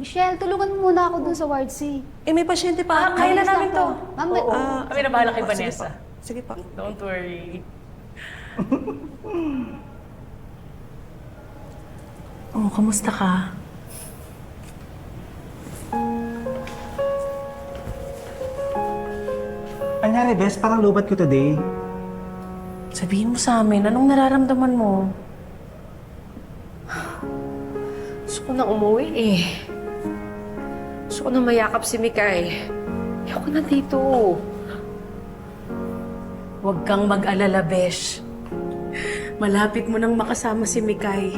Michelle, tulungan mo muna ako dun sa ward C. Eh, may pasyente pa. Kaya na namin to. Ma'am, Kami na bahala kay Vanessa. Sige pa. Don't worry. Oh, kamusta ka? Anyari, Bes, parang lobat ko today. Sabihin mo sa amin, anong nararamdaman mo? Gusto ko na umuwi eh. Gusto ko na mayakap si Mikay. Ayoko na dito. Huwag kang mag-alala, Besh. Malapit mo nang makasama si Mikay.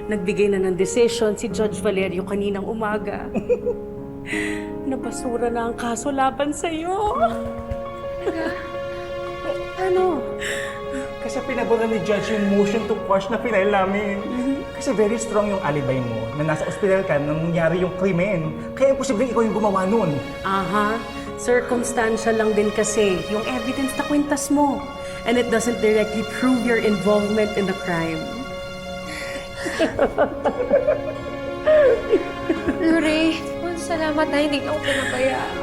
Nagbigay na ng decision si Judge Valerio kaninang umaga. Napasura na ang kaso laban sa'yo. Ano? Kasi pinaboran ni Judge yung motion to quash na final namin. Kasi very strong yung alibi mo na nasa ospital ka nang nangyari yung krimen. Kaya imposibleng ikaw yung gumawa nun. Aha. Circumstantial lang din kasi yung evidence na kwintas mo. And it doesn't directly prove your involvement in the crime. Luri, salamat na hindi ako pinabayaan.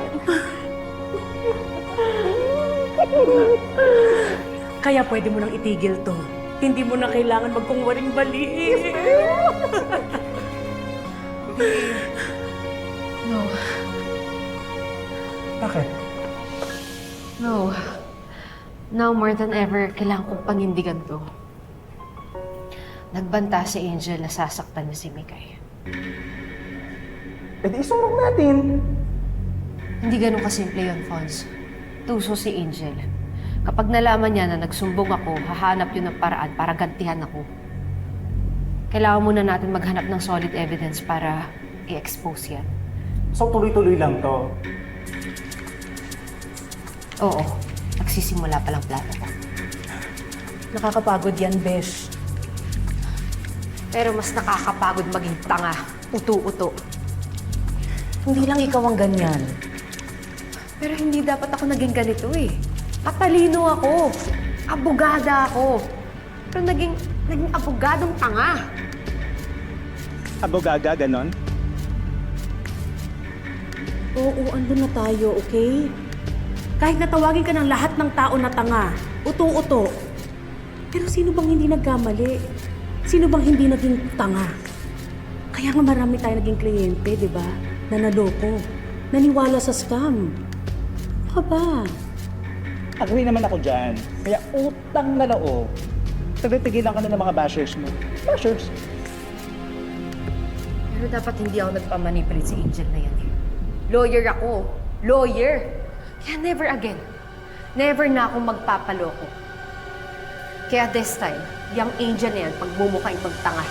Kaya pwede mo nang itigil to. Hindi mo na kailangan magkungwaring bali. No. Bakit? No. Now more than ever, kailangan kong panindigan to. Nagbanta si Angel na sasaktan niya si Mikay. E di isumbong natin. Hindi ganun kasimple yun, Fons. Tuso si Angel. Kapag nalaman niya na nagsumbong ako, hahanap yun ng paraan para gantihan ako. Kailangan muna natin maghanap ng solid evidence para i-expose yan. So tuloy-tuloy lang to. Oo, nagsisimula pa lang plano ko. Nakakapagod yan, Besh. Pero mas nakakapagod maging tanga, uto-uto. Hindi lang ikaw ang ganyan. Pero hindi dapat ako naging ganito eh. Matalino ako. Abogada ako. Pero naging abogadong tanga. Abogaga, ganon? Oo, andun na tayo, okay? Kahit natawagin ka ng lahat ng tao na tanga, uto-uto. Pero sino bang hindi nagkamali? Sino bang hindi naging tanga? Kaya nga marami tayo naging kliyente, di ba? Na naloko. Naniwala sa scam. Ano ba? Agree naman ako dyan. Kaya utang na loob. Tagtigilan ka na ng mga bashers mo. Bashers? Pero dapat hindi ako nagpamanipulate si Angel na yan eh. Lawyer ako. Lawyer. Kaya never again. Never na akong magpapaloko. Kaya this time, yung Angel na yan, pagmumukha ibang tanga.